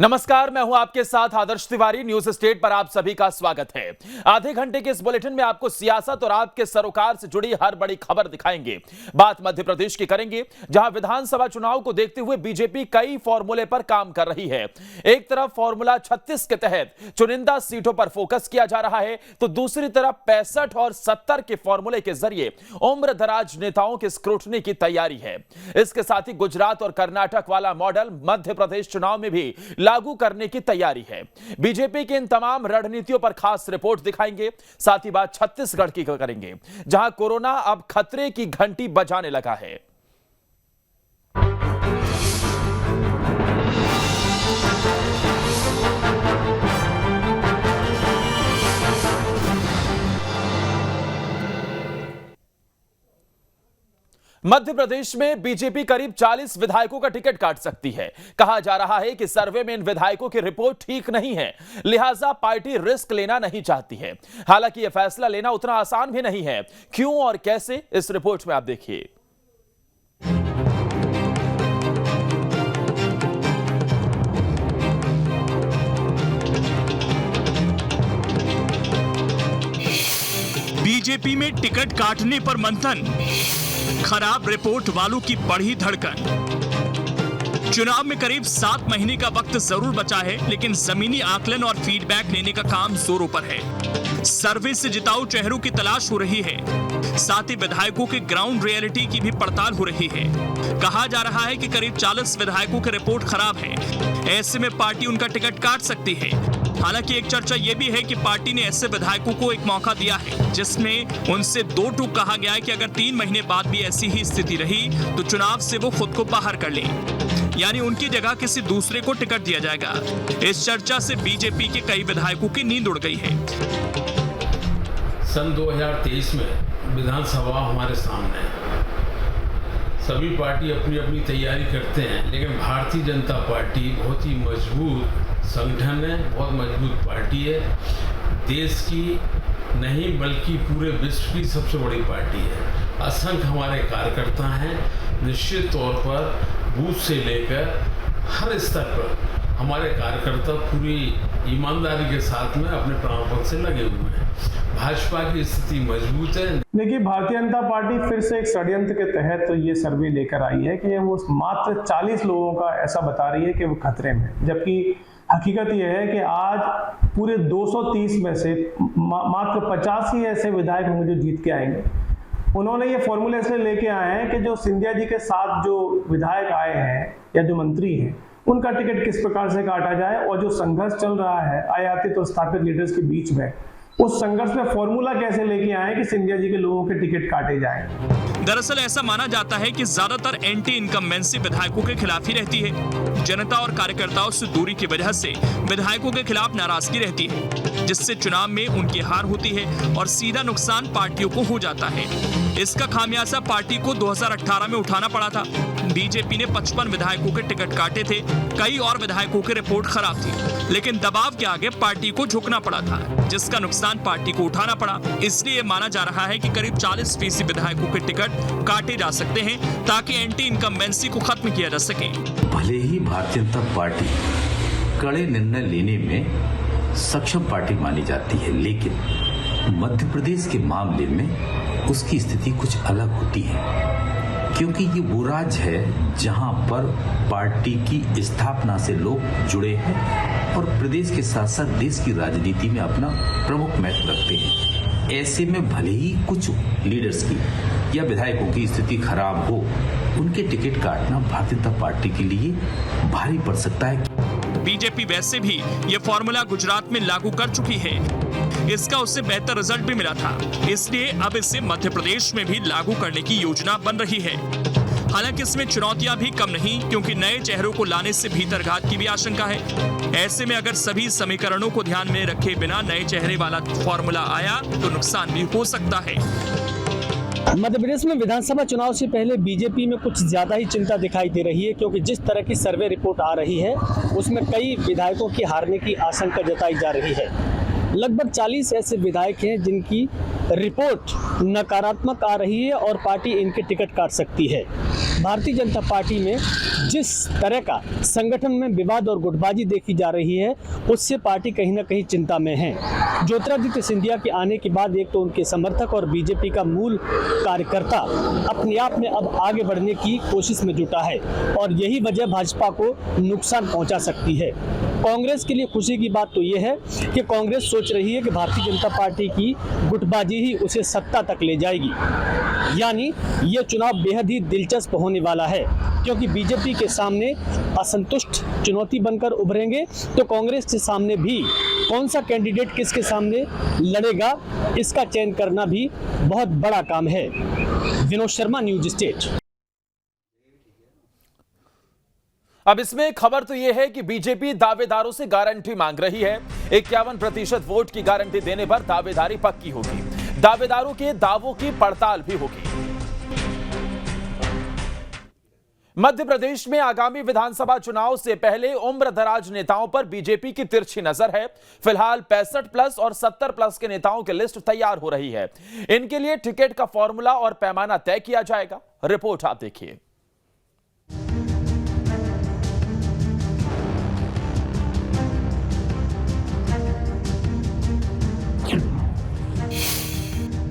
नमस्कार, मैं हूं आपके साथ आदर्श तिवारी। न्यूज स्टेट पर आप सभी का स्वागत है। आधे घंटे के इस बुलेटिन में आपको सियासत और आपके सरोकार से जुड़ी हर बड़ी खबर दिखाएंगे। बात मध्य प्रदेश की करेंगे, जहां विधानसभा चुनाव को देखते हुए बीजेपी कई फॉर्मूले पर काम कर रही है। एक तरफ फॉर्मूला 36 के तहत चुनिंदा सीटों पर फोकस किया जा रहा है, तो दूसरी तरफ 65 और 70 के फॉर्मूले के जरिए उम्र दराज नेताओं की स्क्रूटनी की तैयारी है। इसके साथ ही गुजरात और कर्नाटक वाला मॉडल मध्य प्रदेश चुनाव में भी लागू करने की तैयारी है। बीजेपी की इन तमाम रणनीतियों पर खास रिपोर्ट दिखाएंगे। साथ ही बात छत्तीसगढ़ की करेंगे, जहां कोरोना अब खतरे की घंटी बजाने लगा है। मध्य प्रदेश में बीजेपी करीब 40 विधायकों का टिकट काट सकती है। कहा जा रहा है कि सर्वे में इन विधायकों की रिपोर्ट ठीक नहीं है, लिहाजा पार्टी रिस्क लेना नहीं चाहती है। हालांकि यह फैसला लेना उतना आसान भी नहीं है। क्यों और कैसे, इस रिपोर्ट में आप देखिए। बीजेपी में टिकट काटने पर मंथन, खराब रिपोर्ट वालों की बढ़ी धड़कन। चुनाव में करीब 7 महीने का वक्त जरूर बचा है, लेकिन जमीनी आकलन और फीडबैक लेने का काम जोरों पर है। सर्वे से जिताऊ चेहरों की तलाश हो रही है, साथ ही विधायकों के ग्राउंड रियलिटी की भी पड़ताल हो रही है। कहा जा रहा है कि करीब 40 विधायकों की रिपोर्ट खराब है, ऐसे में पार्टी उनका टिकट काट सकती है। हालांकि एक चर्चा यह भी है कि पार्टी ने ऐसे विधायकों को एक मौका दिया है, जिसमें उनसे 2 टूक कहा गया है कि अगर 3 महीने बाद भी ऐसी ही स्थिति रही तो चुनाव से वो खुद को बाहर कर ले, यानी उनकी जगह किसी दूसरे को टिकट दिया जाएगा। इस चर्चा से बीजेपी के कई विधायकों की नींद उड़ गई है। सन 2023 में विधानसभा हमारे सामने है। सभी पार्टी अपनी अपनी तैयारी करते हैं, लेकिन भारतीय जनता पार्टी बहुत ही मजबूत संगठन है, बहुत मजबूत पार्टी है। देश की नहीं बल्कि पूरे विश्व की सबसे बड़ी पार्टी है। असंख्य हमारे कार्यकर्ता हैं। निश्चित तौर पर बूथ से लेकर हर स्तर पर हमारे कार्यकर्ता पूरी ईमानदारी के साथ में अपने प्राणपण से लगे हुए हैं। भाजपा की स्थिति मजबूत है। देखिए, भारतीय जनता पार्टी फिर से एक षड्यंत्र के तहत तो ये सर्वे लेकर आई है कि वो मात्र 40 लोगों का ऐसा बता रही है कि वो खतरे में, जबकि हकीकत यह है कि आज पूरे 230 में से मात्र 50 ही ऐसे विधायक होंगे जो जीत के आएंगे। उन्होंने ये फॉर्मूला इसलिए लेके आए हैं कि जो सिंधिया जी के साथ जो विधायक आए हैं या जो मंत्री हैं, उनका टिकट किस प्रकार से काटा जाए, और जो संघर्ष चल रहा है आयातित और स्थापित लीडर्स के बीच में, उस संघर्ष में फॉर्मूला कैसे लेके आए कि सिंधिया जी के लोगों के टिकट काटे जाएं। दरअसल ऐसा माना जाता है कि ज्यादातर एंटी इनकम्बेंसी विधायकों के खिलाफ ही रहती है। जनता और कार्यकर्ताओं से दूरी की वजह से विधायकों के खिलाफ नाराजगी रहती है, जिससे चुनाव में उनकी हार होती है और सीधा नुकसान पार्टियों को हो जाता है। इसका खामियाजा पार्टी को 2018 में उठाना पड़ा था। बीजेपी ने 55 विधायकों के टिकट काटे थे। कई और विधायकों की रिपोर्ट खराब थी, लेकिन दबाव के आगे पार्टी को झुकना पड़ा था, जिसका नुकसान पार्टी को उठाना पड़ा। इसलिए माना जा रहा है कि करीब 40% विधायकों के टिकट काटे जा सकते हैं, ताकि एंटी इनकम्बेंसी को खत्म किया जा सके। भले ही भारतीय जनता पार्टी कड़े निर्णय लेने में सक्षम पार्टी मानी जाती है, लेकिन मध्य प्रदेश के मामले में उसकी स्थिति कुछ अलग होती है, क्योंकि ये वो राज्य है जहां पर पार्टी की स्थापना से लोग जुड़े हैं और प्रदेश के साथ साथ देश की राजनीति में अपना प्रमुख महत्व रखते हैं। ऐसे में भले ही कुछ लीडर्स की या विधायकों की स्थिति खराब हो, उनके टिकट काटना भारतीय जनता पार्टी के लिए भारी पड़ सकता है। बीजेपी वैसे भी ये फॉर्मूला गुजरात में लागू कर चुकी है। इसका उससे बेहतर रिजल्ट भी मिला था, इसलिए अब इसे मध्य प्रदेश में भी लागू करने की योजना बन रही है। हालांकि इसमें चुनौतियां भी कम नहीं, क्योंकि नए चेहरों को लाने से भीतरघात की भी आशंका है। ऐसे में अगर सभी समीकरणों को ध्यान में रखे बिना नए चेहरे वाला फॉर्मूला आया तो नुकसान भी हो सकता है। मध्य प्रदेश में विधानसभा चुनाव से पहले बीजेपी में कुछ ज़्यादा ही चिंता दिखाई दे रही है, क्योंकि जिस तरह की सर्वे रिपोर्ट आ रही है उसमें कई विधायकों की हारने की आशंका जताई जा रही है। लगभग 40 ऐसे विधायक हैं जिनकी रिपोर्ट नकारात्मक आ रही है और पार्टी इनके टिकट काट सकती है। भारतीय जनता पार्टी में जिस तरह का संगठन में विवाद और गुटबाजी देखी जा रही है, उससे पार्टी कहीं ना कहीं चिंता में है। ज्योतिरादित्य सिंधिया के आने के बाद एक तो उनके समर्थक और बीजेपी का मूल कार्यकर्ता अपने आप में अब आगे बढ़ने की कोशिश में जुटा है और यही वजह भाजपा को नुकसान पहुंचा सकती है। कांग्रेस के लिए खुशी की बात तो ये है कि कांग्रेस सोच रही है कि भारतीय जनता पार्टी की गुटबाजी ही उसे सत्ता तक ले जाएगी, यानी ये चुनाव बेहद ही दिलचस्प होने वाला है, क्योंकि बीजेपी के सामने असंतुष्ट चुनौती बनकर उभरेंगे, तो कांग्रेस के सामने भी कौन सा कैंडिडेट किसके सामने लड़ेगा, इसका चयन करना भी बहुत बड़ा काम है। Vinod Sharma, news state. अब इसमें खबर तो यह है कि बीजेपी दावेदारों से गारंटी मांग रही है। 51% वोट की गारंटी देने पर दावेदारी पक्की होगी। दावेदारों के दावों की पड़ताल भी होगी। मध्य प्रदेश में आगामी विधानसभा चुनाव से पहले उम्रदराज नेताओं पर बीजेपी की तिरछी नजर है। फिलहाल 65+ और 70+ के नेताओं की लिस्ट तैयार हो रही है। इनके लिए टिकट का फॉर्मूला और पैमाना तय किया जाएगा। रिपोर्ट आप देखिए।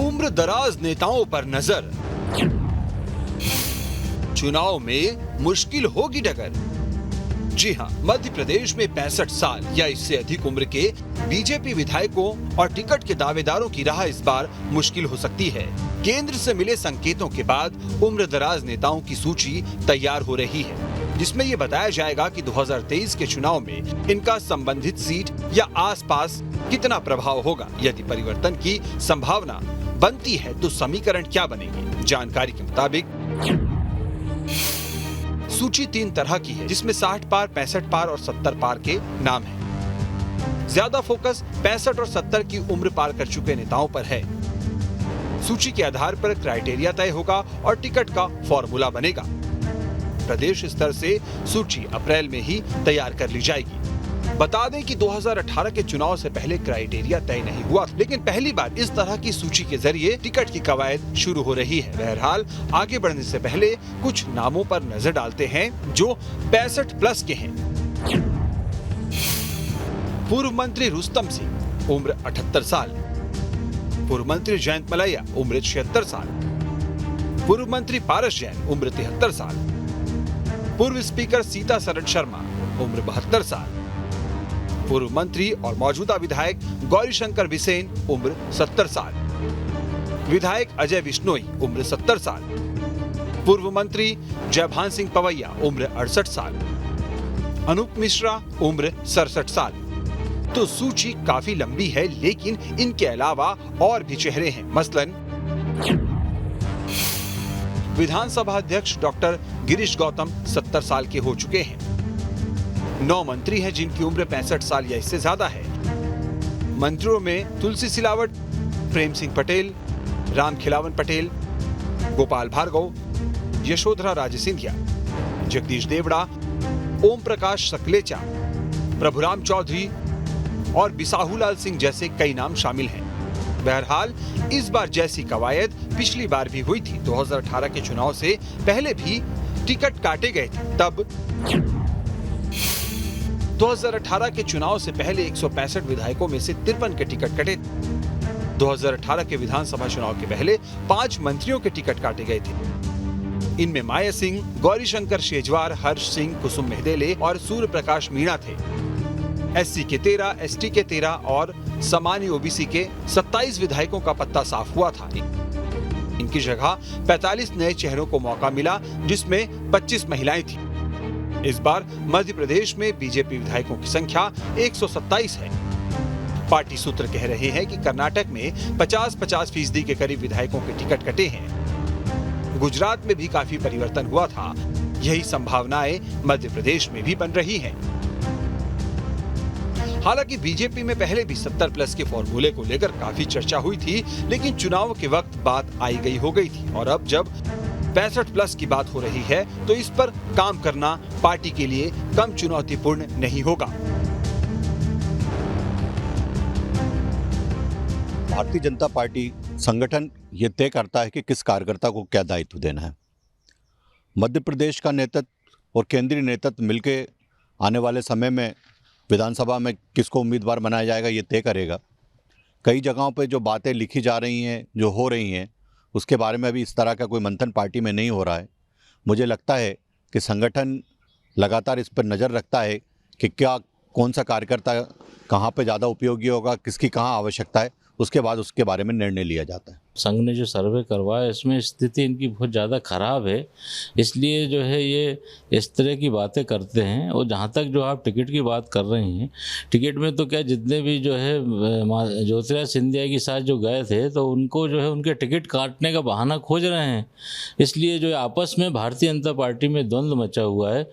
उम्रदराज नेताओं पर नजर, चुनाव में मुश्किल होगी डगर। जी हां, मध्य प्रदेश में 65 साल या इससे अधिक उम्र के बीजेपी विधायकों और टिकट के दावेदारों की राह इस बार मुश्किल हो सकती है। केंद्र से मिले संकेतों के बाद उम्रदराज नेताओं की सूची तैयार हो रही है, जिसमें ये बताया जाएगा कि 2023 के चुनाव में इनका संबंधित सीट या आसपास कितना प्रभाव होगा। यदि परिवर्तन की संभावना बनती है तो समीकरण क्या बनेगी। जानकारी के मुताबिक सूची 3 तरह की है, जिसमें 60 पार, 65 पार और 70 पार के नाम हैं। ज्यादा फोकस 65 और 70 की उम्र पार कर चुके नेताओं पर है। सूची के आधार पर क्राइटेरिया तय होगा और टिकट का फॉर्मूला बनेगा। प्रदेश स्तर से सूची अप्रैल में ही तैयार कर ली जाएगी। बता दें कि 2018 के चुनाव से पहले क्राइटेरिया तय नहीं हुआ, लेकिन पहली बार इस तरह की सूची के जरिए टिकट की कवायद शुरू हो रही है। बहरहाल आगे बढ़ने से पहले कुछ नामों पर नजर डालते हैं जो 65+ के हैं। पूर्व मंत्री रुस्तम सिंह, उम्र 78 साल। पूर्व मंत्री जयंत मलैया, उम्र 76 साल। पूर्व मंत्री पारस जैन, उम्र 73 साल। पूर्व स्पीकर सीता सरन शर्मा, उम्र 72 साल। पूर्व मंत्री और मौजूदा विधायक गौरीशंकर बिसेन, उम्र 70 साल। विधायक अजय बिश्नोई, उम्र 70 साल। पूर्व मंत्री जयभान सिंह पवैया, उम्र 68 साल। अनूप मिश्रा, उम्र 67 साल। तो सूची काफी लंबी है, लेकिन इनके अलावा और भी चेहरे हैं। मसलन विधानसभा अध्यक्ष डॉक्टर गिरीश गौतम 70 साल के हो चुके हैं। 9 मंत्री हैं जिनकी उम्र 65 साल या इससे ज्यादा है। मंत्रियों में तुलसी सिलावट, प्रेम सिंह पटेल, राम खिलावन पटेल, गोपाल भार्गव, यशोधरा राजे सिंधिया, जगदीश देवड़ा, ओम प्रकाश सकलेचा, प्रभुराम चौधरी और बिसाहूलाल सिंह जैसे कई नाम शामिल हैं। बहरहाल इस बार जैसी कवायद पिछली बार भी हुई थी, 2018 के चुनाव से पहले भी टिकट काटे गए थे। तब 2018 के चुनाव से पहले 165 विधायकों में से 53 के टिकट कटे। 2018 के विधानसभा चुनाव के पहले 5 मंत्रियों के टिकट काटे गए थे। इनमें माया सिंह, गौरीशंकर शेजवार, हर्ष सिंह, कुसुम मेहदेले और सूर्य प्रकाश मीणा थे। एससी के 13, एसटी के 13 और सामान्य ओबीसी के 27 विधायकों का पत्ता साफ हुआ था। इनकी जगह 45 नए चेहरों को मौका मिला, जिसमें 25 महिलाएं थी। इस बार मध्य प्रदेश में बीजेपी विधायकों की संख्या 127 है। पार्टी सूत्र कह रहे हैं कि कर्नाटक में 50-50% के करीब विधायकों के टिकट कटे हैं। गुजरात में भी काफी परिवर्तन हुआ था। यही संभावनाएं मध्य प्रदेश में भी बन रही हैं। हालांकि बीजेपी में पहले भी 70+ के फॉर्मूले को लेकर काफी चर्चा हुई थी, लेकिन चुनाव के वक्त बात आई गई हो गई थी और अब जब 65+ की बात हो रही है तो इस पर काम करना पार्टी के लिए कम चुनौतीपूर्ण नहीं होगा। भारतीय जनता पार्टी संगठन ये तय करता है कि किस कार्यकर्ता को क्या दायित्व देना है। मध्य प्रदेश का नेतृत्व और केंद्रीय नेतृत्व मिलकर आने वाले समय में विधानसभा में किसको उम्मीदवार बनाया जाएगा ये तय करेगा। कई जगहों पे जो बातें लिखी जा रही हैं, जो हो रही हैं, उसके बारे में अभी इस तरह का कोई मंथन पार्टी में नहीं हो रहा है। मुझे लगता है कि संगठन लगातार इस पर नज़र रखता है कि क्या कौन सा कार्यकर्ता कहाँ पे ज़्यादा उपयोगी होगा, किसकी कहाँ आवश्यकता है, उसके बाद उसके बारे में निर्णय लिया जाता है। संघ ने जो सर्वे करवाया इसमें स्थिति इनकी बहुत ज़्यादा ख़राब है, इसलिए जो है ये इस तरह की बातें करते हैं। और जहाँ तक जो आप टिकट की बात कर रहे हैं, टिकट में तो क्या जितने भी जो है ज्योतिराज सिंधिया के साथ जो गए थे तो उनको जो है उनके टिकट काटने का बहाना खोज रहे हैं। इसलिए जो है आपस में भारतीय जनता पार्टी में द्वंद्व मचा हुआ है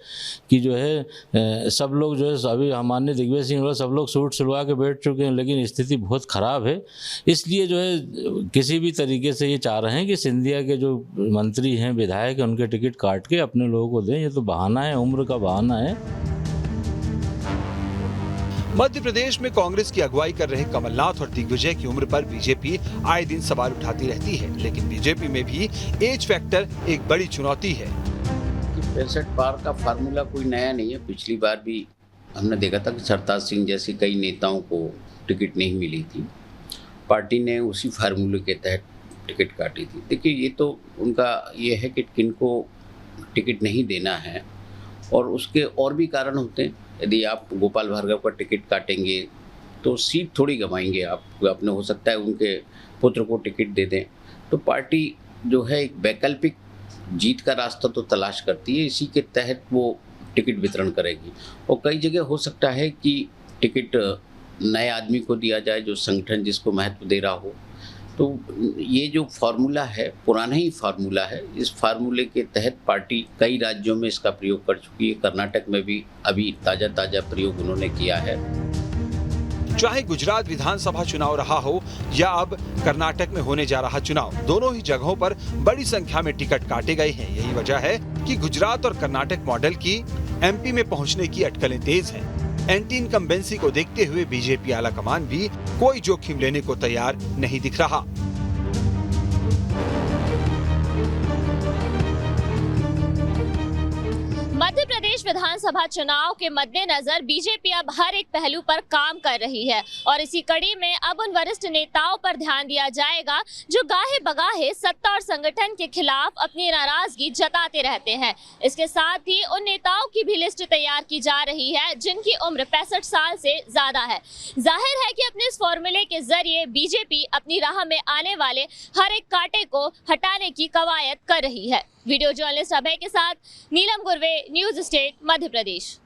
कि जो है सब लोग जो है अभी हमारे दिग्विजय सिंह और सब लोग सूट सिलवा के बैठ चुके हैं, लेकिन स्थिति बहुत ख़राब है। इसलिए जो है किसी भी तरीके से ये चाह रहे हैं कि सिंधिया के जो मंत्री हैं, विधायक हैं, उनके टिकट काट के अपने लोगों को दें। ये तो बहाना है, उम्र का बहाना है। मध्य प्रदेश में कांग्रेस की अगुवाई कर रहे कमलनाथ और दिग्विजय की उम्र पर बीजेपी आए दिन सवाल उठाती रहती है, लेकिन बीजेपी में भी एज फैक्टर एक बड़ी चुनौती है। 65 पार का फार्मूला कोई नया नहीं है। पिछली बार भी हमने देखा था कि सरताज सिंह जैसे कई नेताओं को टिकट नहीं मिली थी, पार्टी ने उसी फार्मूले के तहत टिकट काटी थी। देखिए, ये तो उनका ये है कि किनको टिकट नहीं देना है, और उसके और भी कारण होते हैं। यदि आप गोपाल भार्गव का टिकट काटेंगे तो सीट थोड़ी गंवाएंगे आप, अपने हो सकता है उनके पुत्र को टिकट दे दें। तो पार्टी जो है एक वैकल्पिक जीत का रास्ता तो तलाश करती है, इसी के तहत वो टिकट वितरण करेगी। और कई जगह हो सकता है कि टिकट नए आदमी को दिया जाए जो संगठन जिसको महत्व दे रहा हो। तो ये जो फार्मूला है पुराना ही फार्मूला है। इस फार्मूले के तहत पार्टी कई राज्यों में इसका प्रयोग कर चुकी है। कर्नाटक में भी अभी ताज़ा प्रयोग उन्होंने किया है। चाहे गुजरात विधानसभा चुनाव रहा हो या अब कर्नाटक में होने जा रहा चुनाव, दोनों ही जगहों पर बड़ी संख्या में टिकट काटे गए हैं। यही वजह है कि गुजरात और कर्नाटक मॉडल की एमपी में पहुंचने की अटकलें तेज हैं। एंटी इनकम्बेंसी को देखते हुए बीजेपी आलाकमान भी कोई जोखिम लेने को तैयार नहीं दिख रहा। मध्य प्रदेश विधानसभा चुनाव के मद्देनजर बीजेपी अब हर एक पहलू पर काम कर रही है, और इसी कड़ी में अब उन वरिष्ठ नेताओं पर ध्यान दिया जाएगा जो गाहे बगाहे सत्ता और संगठन के खिलाफ अपनी नाराजगी जताते रहते हैं। इसके साथ ही उन नेताओं की भी लिस्ट तैयार की जा रही है जिनकी उम्र 65 साल से ज्यादा है। जाहिर है कि अपने इस फॉर्मूले के जरिए बीजेपी अपनी राह में आने वाले हर एक कांटे को हटाने की कवायद कर रही है। वीडियो जर्नलिस्ट अभय के साथ नीलम गुरवे, न्यूज स्टेट मध्य प्रदेश।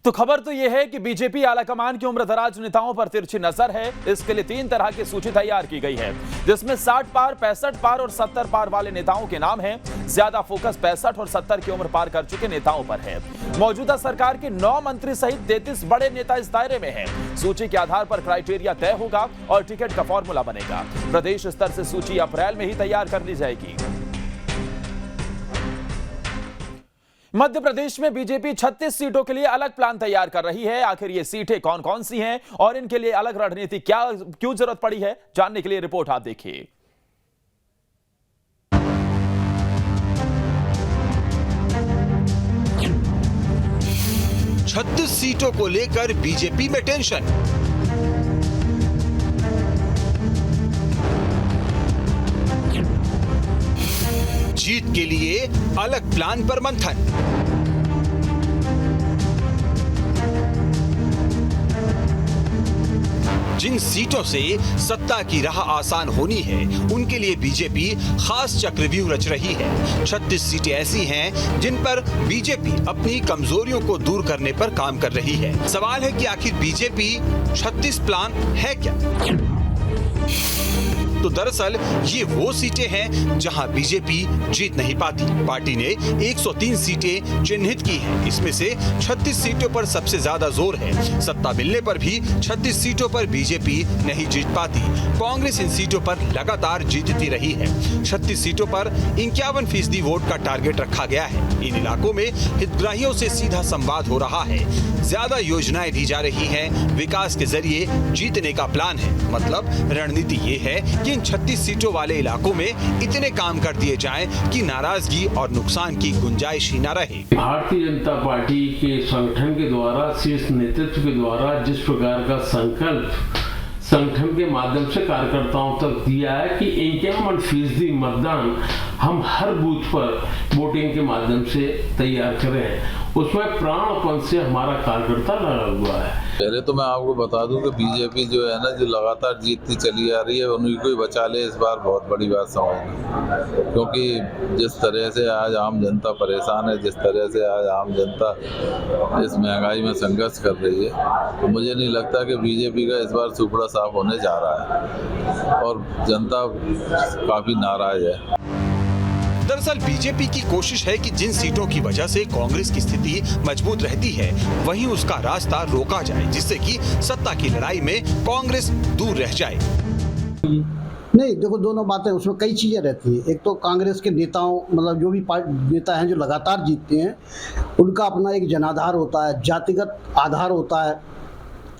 तो खबर तो यह है कि बीजेपी आलाकमान की उम्रदराज नेताओं पर तिरछी नजर है। इसके लिए 3 तरह की सूची तैयार की गई है, जिसमें 60 पार, 65 पार और 70 पार वाले नेताओं के नाम हैं। ज्यादा फोकस 65 और 70 की उम्र पार कर चुके नेताओं पर है। मौजूदा सरकार के 9 मंत्री सहित 33 बड़े नेता इस दायरे में हैं। सूची के आधार पर क्राइटेरिया तय होगा और टिकट का फॉर्मूला बनेगा। प्रदेश स्तर से सूची अप्रैल में ही तैयार कर ली जाएगी। मध्य प्रदेश में बीजेपी 36 सीटों के लिए अलग प्लान तैयार कर रही है। आखिर ये सीटें कौन कौन सी हैं और इनके लिए अलग रणनीति क्यों जरूरत पड़ी है, जानने के लिए रिपोर्ट आप देखिए। 36 सीटों को लेकर बीजेपी में टेंशन। जीत के लिए अलग प्लान पर मंथन। जिन सीटों से सत्ता की राह आसान होनी है उनके लिए बीजेपी खास चक्रव्यूह रच रही है। 36 सीटें ऐसी हैं जिन पर बीजेपी अपनी कमजोरियों को दूर करने पर काम कर रही है। सवाल है कि आखिर बीजेपी 36 प्लान है क्या? तो दरअसल ये वो सीटें हैं जहां बीजेपी जीत नहीं पाती। पार्टी ने 103 सीटें चिन्हित की हैं। इसमें से 36 सीटों पर सबसे ज्यादा जोर है। सत्ता मिलने पर भी 36 सीटों पर बीजेपी नहीं जीत पाती। कांग्रेस इन सीटों पर लगातार जीतती रही है। 36 सीटों पर 51% वोट का टारगेट रखा गया है। इन इलाकों में हितग्राहियों से सीधा संवाद हो रहा है। ज्यादा योजनाएं दी जा रही हैं। विकास के जरिए जीतने का प्लान है। मतलब रणनीति ये है कि इन 36 सीटों वाले इलाकों में इतने काम कर दिए जाएं कि नाराजगी और नुकसान की गुंजाइश ही न रहे। भारतीय जनता पार्टी के संगठन के द्वारा, शीर्ष नेतृत्व के द्वारा जिस प्रकार का संकल्प संगठन के माध्यम से कार्यकर्ताओं तक दिया है कि 51% मतदान हम हर बूथ पर वोटिंग के माध्यम से तैयार करें, उसमें प्राणपण से हमारा कार्यकर्ता लगा हुआ है। पहले तो मैं आपको बता दूं कि बीजेपी जो है ना, जो लगातार जीतती चली आ रही है, उन्हीं को ही बचा ले इस बार बहुत बड़ी बात समझना, क्योंकि जिस तरह से आज आम जनता परेशान है, जिस तरह से आज आम जनता इस महंगाई में संघर्ष कर रही है, तो मुझे नहीं लगता कि बीजेपी का इस बार सुपड़ा साफ होने जा रहा है और जनता काफी नाराज है। दरअसल बीजेपी की कोशिश है कि जिन सीटों की वजह से कांग्रेस की स्थिति मजबूत रहती है, वहीं उसका रास्ता रोका जाए, जिससे कि सत्ता की लड़ाई में कांग्रेस दूर रह जाए। नहीं, देखो दोनों बातें, उसमें कई चीज़ें रहती हैं। एक तो कांग्रेस के नेताओं, मतलब जो भी नेता हैं जो लगातार जीतते हैं, उनका अपना एक जनाधार होता है, जातिगत आधार होता है,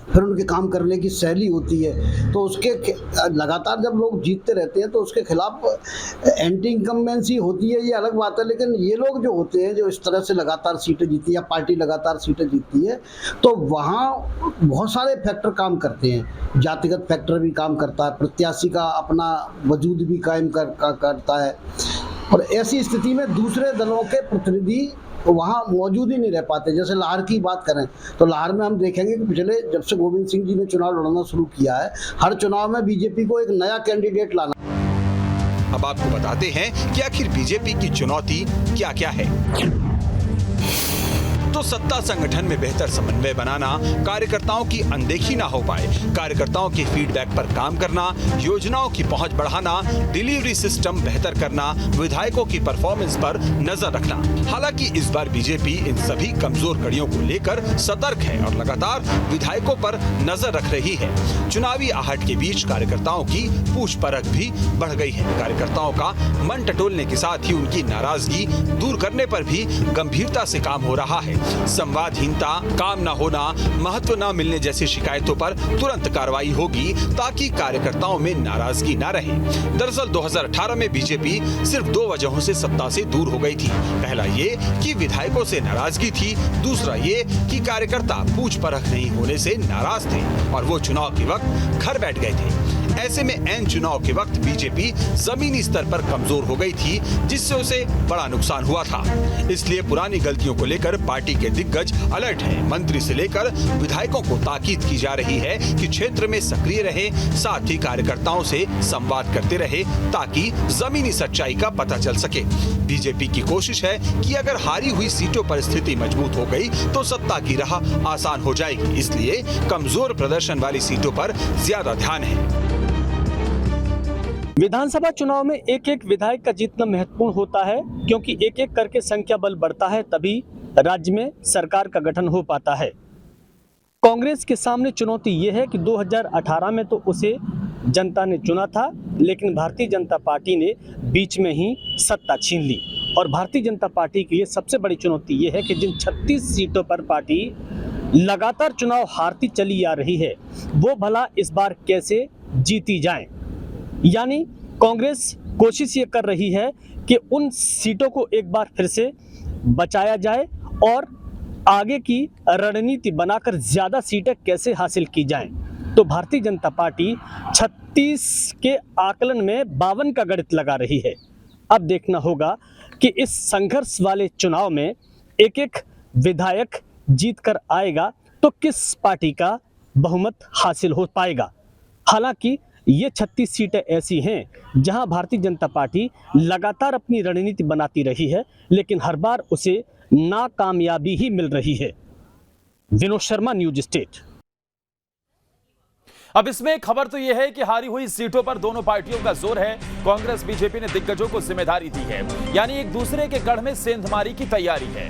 फिर उनके काम करने की शैली होती है। तो उसके लगातार जब लोग जीतते रहते हैं तो उसके खिलाफ एंटी इनकम्बेंसी होती है, ये अलग बात है। लेकिन ये लोग जो होते हैं, जो इस तरह से लगातार सीटें जीती या पार्टी लगातार सीटें जीतती है, तो वहाँ बहुत सारे फैक्टर काम करते हैं। जातिगत फैक्टर भी काम करता है, प्रत्याशी का अपना वजूद भी कायम करता है, और ऐसी स्थिति में दूसरे दलों के प्रतिनिधि वहाँ मौजूद ही नहीं रह पाते। जैसे लाहौर की बात करें तो लाहौर में हम देखेंगे कि पिछले जब से गोविंद सिंह जी ने चुनाव लड़ना शुरू किया है, हर चुनाव में बीजेपी को एक नया कैंडिडेट लाना। अब आपको बताते हैं कि आखिर बीजेपी की चुनौती क्या क्या है। तो सत्ता संगठन में बेहतर समन्वय बनाना, कार्यकर्ताओं की अनदेखी ना हो पाए, कार्यकर्ताओं के फीडबैक पर काम करना, योजनाओं की पहुंच बढ़ाना, डिलीवरी सिस्टम बेहतर करना, विधायकों की परफॉर्मेंस पर नजर रखना। हालांकि इस बार बीजेपी इन सभी कमजोर कड़ियों को लेकर सतर्क है और लगातार विधायकों पर नजर रख रही है। चुनावी आहट के बीच कार्यकर्ताओं की पूछ परख भी बढ़ गई है। कार्यकर्ताओं का मन टटोलने के साथ ही उनकी नाराजगी दूर करने पर भी गंभीरता से काम हो रहा है। संवादहीनता, काम न होना, महत्व न मिलने जैसी शिकायतों पर तुरंत कार्रवाई होगी ताकि कार्यकर्ताओं में नाराजगी न रहे। दरअसल 2018 में बीजेपी सिर्फ 2 वजहों से सत्ता से दूर हो गई थी। पहला ये कि विधायकों से नाराजगी थी, दूसरा ये कि कार्यकर्ता पूछ परख नहीं होने से नाराज थे और वो चुनाव के वक्त घर बैठ गए थे। ऐसे में एन चुनाव के वक्त बीजेपी जमीनी स्तर पर कमजोर हो गई थी, जिससे उसे बड़ा नुकसान हुआ था। इसलिए पुरानी गलतियों को लेकर पार्टी के दिग्गज अलर्ट हैं। मंत्री से लेकर विधायकों को ताकीद की जा रही है कि क्षेत्र में सक्रिय रहे, साथ ही कार्यकर्ताओं से संवाद करते रहे ताकि जमीनी सच्चाई का पता चल सके। बीजेपी की कोशिश है कि अगर हारी हुई सीटों पर स्थिति मजबूत हो गई तो सत्ता की राह आसान हो जाएगी। इसलिए कमजोर प्रदर्शन वाली सीटों पर ज्यादा ध्यान है। विधानसभा चुनाव में एक एक विधायक का जीतना महत्वपूर्ण होता है, क्योंकि एक एक करके संख्या बल बढ़ता है, तभी राज्य में सरकार का गठन हो पाता है। कांग्रेस के सामने चुनौती यह है कि 2018 में तो उसे जनता ने चुना था, लेकिन भारतीय जनता पार्टी ने बीच में ही सत्ता छीन ली। और भारतीय जनता पार्टी के लिए सबसे बड़ी चुनौती यह है कि जिन 36 सीटों पर पार्टी लगातार चुनाव हारती चली आ रही है, वो भला इस बार कैसे जीती जाए। यानी कांग्रेस कोशिश ये कर रही है कि उन सीटों को एक बार फिर से बचाया जाए और आगे की रणनीति बनाकर ज़्यादा सीटें कैसे हासिल की जाएं। तो भारतीय जनता पार्टी 36 के आकलन में 52 का गणित लगा रही है। अब देखना होगा कि इस संघर्ष वाले चुनाव में एक एक विधायक जीत कर आएगा तो किस पार्टी का बहुमत हासिल हो पाएगा। हालांकि ये 36 सीटें ऐसी हैं जहां भारतीय जनता पार्टी लगातार अपनी रणनीति बनाती रही है, लेकिन हर बार उसे नाकामयाबी ही मिल रही है। Vinod Sharma, news state. अब इसमें खबर तो यह है कि हारी हुई सीटों पर दोनों पार्टियों का जोर है। कांग्रेस बीजेपी ने दिग्गजों को जिम्मेदारी दी है, यानी एक दूसरे के गढ़ में सेंधमारी की तैयारी है।